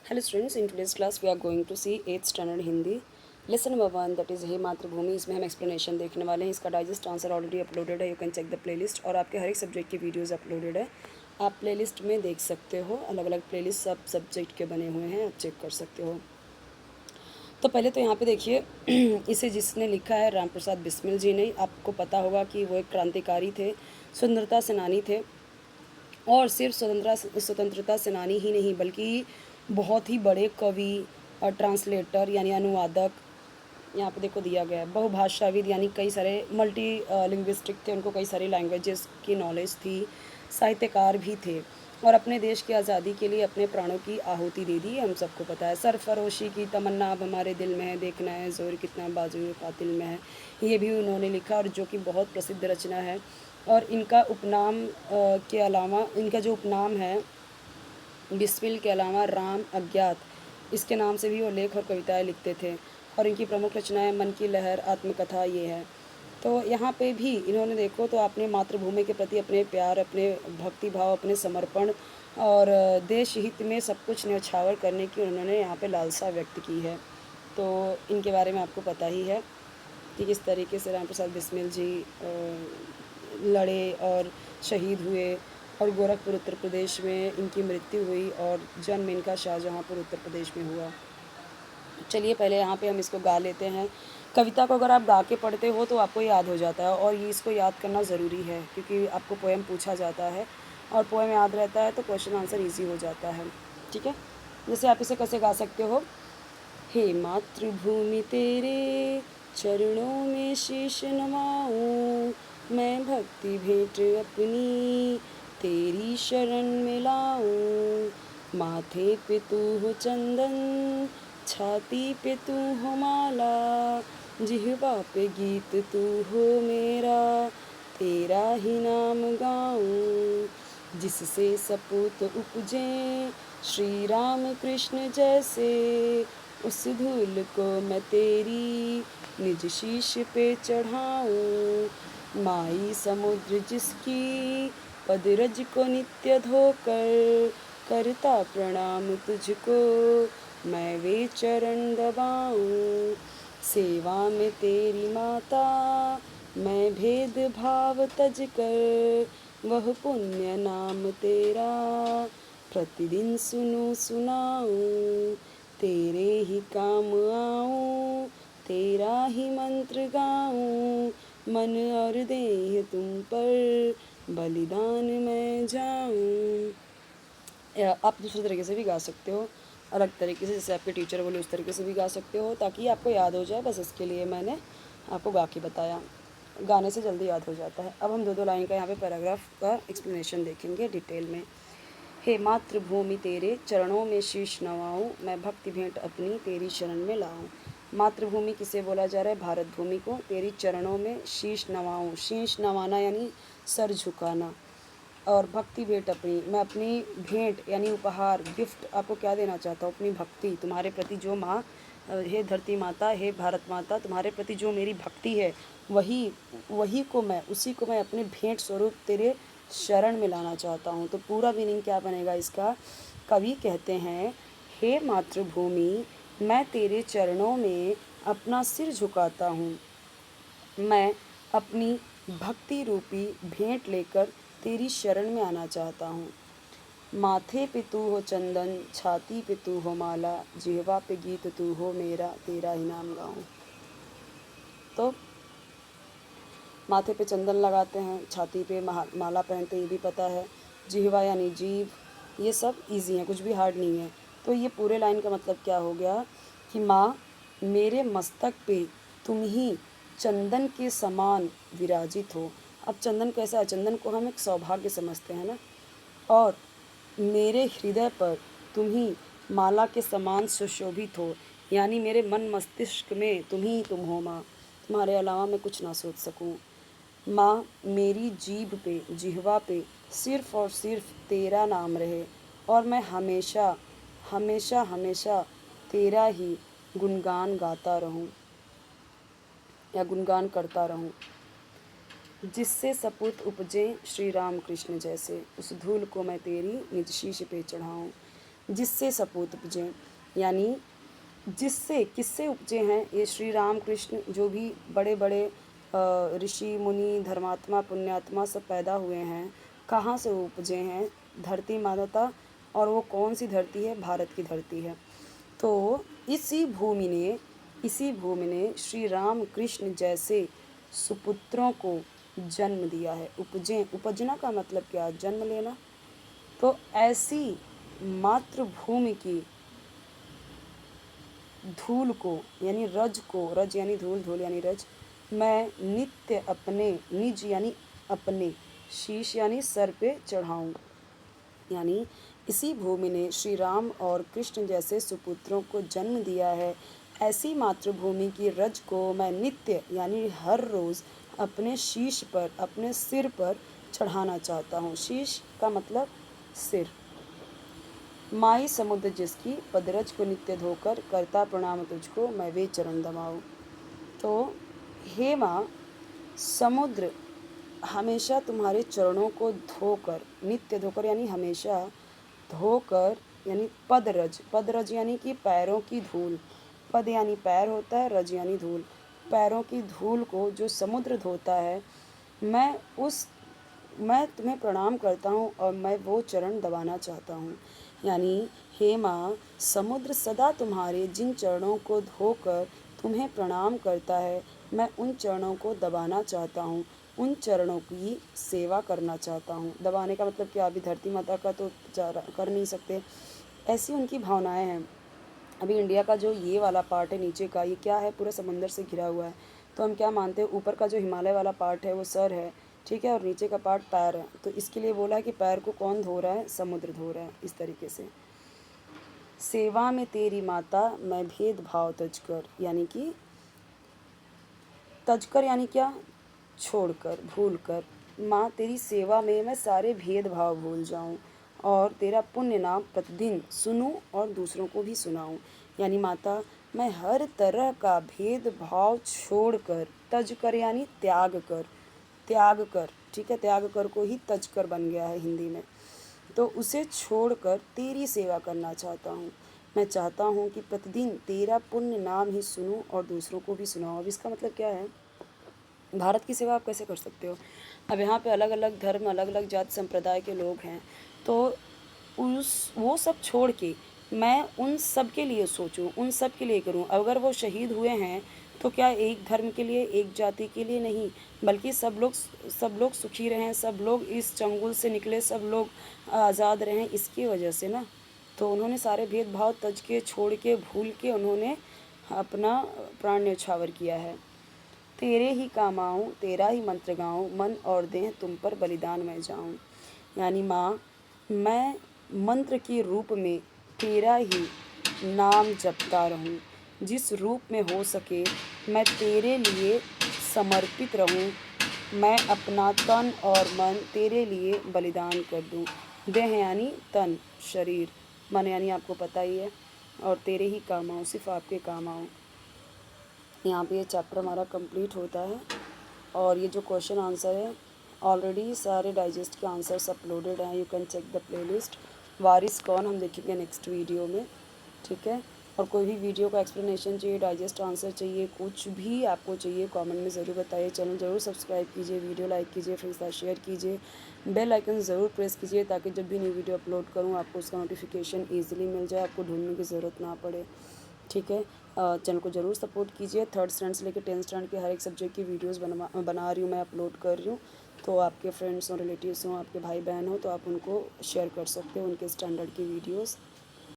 Hello students, in today's class we are going to see 8th standard Hindi lesson number 1 that is हे मातृभूमि। इसमें हम explanation देखने वाले हैं। इसका डाइजेस्ट आंसर ऑलरेडी अपलोडेड है, you can check the playlist. और आपके हर एक सब्जेक्ट की वीडियोस अपलोडेड है, आप प्लेलिस्ट में देख सकते हो। अलग अलग प्लेलिस्ट सब सब्जेक्ट के बने हुए हैं, आप चेक कर सकते हो। तो पहले तो यहाँ पे देखिए इसे जिसने लिखा है राम प्रसाद बिस्मिल जी ने। आपको पता होगा कि वो एक क्रांतिकारी थे, स्वतंत्रता सेनानी थे। और सिर्फ स्वतंत्रता सेनानी ही नहीं बल्कि बहुत ही बड़े कवि और ट्रांसलेटर यानी अनुवादक, यहाँ पे देखो दिया गया है, बहुभाषाविद यानी कई सारे मल्टी लिंग्विस्टिक थे, उनको कई सारी लैंग्वेजेस की नॉलेज थी, साहित्यकार भी थे और अपने देश की आज़ादी के लिए अपने प्राणों की आहुति दे दी, हम सबको पता है। सरफरोशी की तमन्ना अब हमारे दिल में है, देखना है जोर कितना बाजू कातिल में है, ये भी उन्होंने लिखा और जो कि बहुत प्रसिद्ध रचना है। और इनका उपनाम के अलावा इनका जो उपनाम है बिस्मिल के अलावा राम अज्ञात, इसके नाम से भी वो लेख और कविताएं लिखते थे। और इनकी प्रमुख रचनाएं मन की लहर, आत्मकथा ये है। तो यहाँ पे भी इन्होंने देखो तो अपने मातृभूमि के प्रति अपने प्यार, अपने भक्ति भाव, अपने समर्पण और देश हित में सब कुछ न्यौछावर करने की उन्होंने यहाँ पे लालसा व्यक्त की है। तो इनके बारे में आपको पता ही है कि किस तरीके से राम प्रसाद बिस्मिल जी लड़े और शहीद हुए। और गोरखपुर उत्तर प्रदेश में इनकी मृत्यु हुई और जन्म इनका शाहजहाँपुर उत्तर प्रदेश में हुआ। चलिए पहले यहाँ पे हम इसको गा लेते हैं। कविता को अगर आप गा के पढ़ते हो तो आपको याद हो जाता है और ये इसको याद करना ज़रूरी है क्योंकि आपको पोएम पूछा जाता है और पोएम याद रहता है तो क्वेश्चन आंसर ईजी हो जाता है। ठीक है, जैसे आप इसे कैसे गा सकते हो। हे मातृभूमि तेरे चरणों में शीश नवाऊं, मैं भक्ति भेंट अपनी तेरी शरण में लाऊं। माथे पे तू हो चंदन, छाती पे तू हो माला, जिह्वा पे गीत तू हो मेरा, तेरा ही नाम गाऊं। जिससे सपूत उपजे श्री राम कृष्ण जैसे, उस धूल को मैं तेरी निज शीश पे चढ़ाऊं। माई समुद्र जिसकी पदरज को नित्य धोकर, करता प्रणाम तुझको मैं वे चरण दबाऊं। सेवा में तेरी माता मैं भेद भाव तज कर, वह पुण्य नाम तेरा प्रतिदिन सुनूं सुनाऊं। तेरे ही काम आऊं, तेरा ही मंत्र गाऊं, मन और देह तुम पर बलिदान मैं जाऊं। आप दूसरे तरीके से भी गा सकते हो, अलग तरीके से, जैसे आपके टीचर बोले उस तरीके से भी गा सकते हो ताकि आपको याद हो जाए। बस इसके लिए मैंने आपको गा के बताया, गाने से जल्दी याद हो जाता है। अब हम दो लाइन का यहाँ पे पैराग्राफ का एक्सप्लेनेशन देखेंगे डिटेल में। हे मातृभूमि तेरे चरणों में शीश नवाऊं, मैं भक्ति भेंट अपनी तेरी शरण में लाऊं। मातृभूमि किसे बोला जा रहा है? भारत भूमि को। तेरी चरणों में शीश नवाऊं, शीश नवाना यानी सर झुकाना। और भक्ति भेंट अपनी, मैं अपनी भेंट यानी उपहार, गिफ्ट आपको क्या देना चाहता हूँ? अपनी भक्ति तुम्हारे प्रति, जो माँ, हे धरती माता, हे भारत माता, तुम्हारे प्रति जो मेरी भक्ति है वही को मैं, उसी को मैं अपने भेंट स्वरूप तेरे शरण में लाना चाहता हूँ। तो पूरा मीनिंग क्या बनेगा इसका? कवि कहते हैं, हे मातृभूमि मैं तेरे चरणों में अपना सिर झुकाता हूँ, मैं अपनी भक्ति रूपी भेंट लेकर तेरी शरण में आना चाहता हूँ। माथे पे तू हो चंदन, छाती पे तू हो माला, जिह्वा पे गीत तू हो मेरा, तेरा ही नाम गाऊं। तो माथे पे चंदन लगाते हैं, छाती पे माला पहनते, ये भी पता है। जिह्वा यानी जीभ, ये सब इजी है, कुछ भी हार्ड नहीं है। तो ये पूरे लाइन का मतलब क्या हो गया कि माँ मेरे मस्तक पे तुम ही चंदन के समान विराजित हो। अब चंदन कैसा है? चंदन को हम एक सौभाग्य समझते हैं ना। और मेरे हृदय पर तुम ही माला के समान सुशोभित हो, यानी मेरे मन मस्तिष्क में तुम हो माँ, तुम्हारे अलावा मैं कुछ ना सोच सकूं। माँ मेरी जीभ पे, जिह्वा पे सिर्फ और सिर्फ तेरा नाम रहे और मैं हमेशा हमेशा हमेशा तेरा ही गुणगान गाता रहूं या गुणगान करता रहूं। जिससे सपूत उपजे श्री राम कृष्ण जैसे, उस धूल को मैं तेरी निज शीश पे चढ़ाऊँ। जिससे सपूत उपजे, यानी जिससे किससे उपजे हैं ये श्री राम कृष्ण, जो भी बड़े बड़े ऋषि मुनि धर्मात्मा पुण्यात्मा सब पैदा हुए हैं, कहाँ से उपजे हैं? धरती माता। और वो कौन सी धरती है? भारत की धरती है। तो इसी भूमि ने श्री राम कृष्ण जैसे सुपुत्रों को जन्म दिया है। उपजना का मतलब क्या? जन्म लेना। तो ऐसी मातृभूमि की धूल को यानी रज को, रज यानी धूल, धूल यानी रज, मैं नित्य अपने निज यानी अपने शीश यानी सर पे चढ़ाऊं। यानी इसी भूमि ने श्री राम और कृष्ण जैसे सुपुत्रों को जन्म दिया है। ऐसी मातृभूमि की रज को मैं नित्य यानी हर रोज़ अपने शीश पर, अपने सिर पर चढ़ाना चाहता हूँ। शीश का मतलब सिर। माई समुद्र जिसकी पदरज को नित्य धोकर, करता प्रणाम तुझको मैं वे चरण दबाऊं। तो हे माँ, समुद्र हमेशा तुम्हारे चरणों को धोकर, नित्य धोकर यानी हमेशा धोकर, यानी पदरज, पदरज यानी कि पैरों की धूल। पद यानी पैर होता है, रज यानी धूल। पैरों की धूल को जो समुद्र धोता है, मैं तुम्हें प्रणाम करता हूँ और मैं वो चरण दबाना चाहता हूँ। यानी हे माँ, समुद्र सदा तुम्हारे जिन चरणों को धोकर तुम्हें प्रणाम करता है, मैं उन चरणों को दबाना चाहता हूँ, उन चरणों की सेवा करना चाहता हूँ। दबाने का मतलब क्या? अभी धरती माता का तो कर नहीं सकते, ऐसी उनकी भावनाएं हैं। अभी इंडिया का जो ये वाला पार्ट है नीचे का, ये क्या है? पूरा समंदर से घिरा हुआ है। तो हम क्या मानते हैं? ऊपर का जो हिमालय वाला पार्ट है वो सर है, ठीक है, और नीचे का पार्ट पैर है। तो इसके लिए बोला है कि पैर को कौन धो रहा है? समुद्र धो रहा है। इस तरीके से सेवा में तेरी माता मैं भेदभाव तजकर, यानी कि तजकर यानी क्या? छोड़कर, भूलकर। माँ, तेरी सेवा में मैं सारे भेदभाव भूल जाऊँ और तेरा पुण्य नाम प्रतिदिन सुनूं और दूसरों को भी सुनाऊं। यानी माता, मैं हर तरह का भेदभाव छोड़कर, तज कर यानी त्याग कर, त्याग कर, ठीक है, त्याग कर को ही तज कर बन गया है हिंदी में। तो उसे छोड़कर तेरी सेवा करना चाहता हूँ। मैं चाहता हूँ कि प्रतिदिन तेरा पुण्य नाम ही सुनूं और दूसरों को भी सुनाऊं। अब इसका मतलब क्या है? भारत की सेवा आप कैसे कर सकते हो? अब यहाँ पे अलग अलग धर्म, अलग अलग जाति संप्रदाय के लोग हैं, तो वो सब छोड़ के मैं उन सब के लिए सोचूं, उन सब के लिए करूं। अगर वो शहीद हुए हैं तो क्या एक धर्म के लिए, एक जाति के लिए नहीं, बल्कि सब लोग सुखी रहें, सब लोग इस चंगुल से निकले, सब लोग आज़ाद रहें, इसकी वजह से ना। तो उन्होंने सारे भेदभाव तज के, छोड़ के, भूल के उन्होंने अपना प्राण न्यौछावर किया है। तेरे ही काम आऊँ, तेरा ही मंत्र गाऊँ, मन और देह तुम पर बलिदान मैं जाऊँ। यानी माँ, मैं मंत्र के रूप में तेरा ही नाम जपता रहूँ, जिस रूप में हो सके मैं तेरे लिए समर्पित रहूँ। मैं अपना तन और मन तेरे लिए बलिदान कर दूँ। देह यानी तन, शरीर, मन यानी आपको पता ही है, और तेरे ही काम आऊँ, सिर्फ आपके काम आऊँ। यहाँ पे ये चैप्टर हमारा कंप्लीट होता है। और ये जो क्वेश्चन आंसर है, ऑलरेडी सारे डाइजेस्ट के आंसर्स अपलोडेड हैं, you can check the playlist. वारिस कौन हम देखेंगे नेक्स्ट वीडियो में, ठीक है। और कोई भी वीडियो का एक्सप्लेनेशन चाहिए, डाइजेस्ट आंसर चाहिए, कुछ भी आपको चाहिए, कमेंट में ज़रूर बताइए। चैनल ज़रूर सब्सक्राइब कीजिए, वीडियो लाइक कीजिए, फ्रेंड्स के साथ शेयर कीजिए, बेल आइकन ज़रूर प्रेस कीजिए, ताकि जब भी न्यू वीडियो अपलोड करूँ आपको उसका नोटिफिकेशन ईजिली मिल जाए, आपको ढूंढने की ज़रूरत ना पड़े, ठीक है। चैनल को ज़रूर सपोर्ट कीजिए। 3rd स्टैंडर्ड से लेकर 10th स्टैंडर्ड के हर एक सब्जेक्ट की वीडियोस बना रही हूँ, मैं अपलोड कर रही हूँ। तो आपके फ्रेंड्स हो, रिलेटिव्स हों, आपके भाई बहन हो, तो आप उनको शेयर कर सकते हो उनके स्टैंडर्ड की वीडियोस।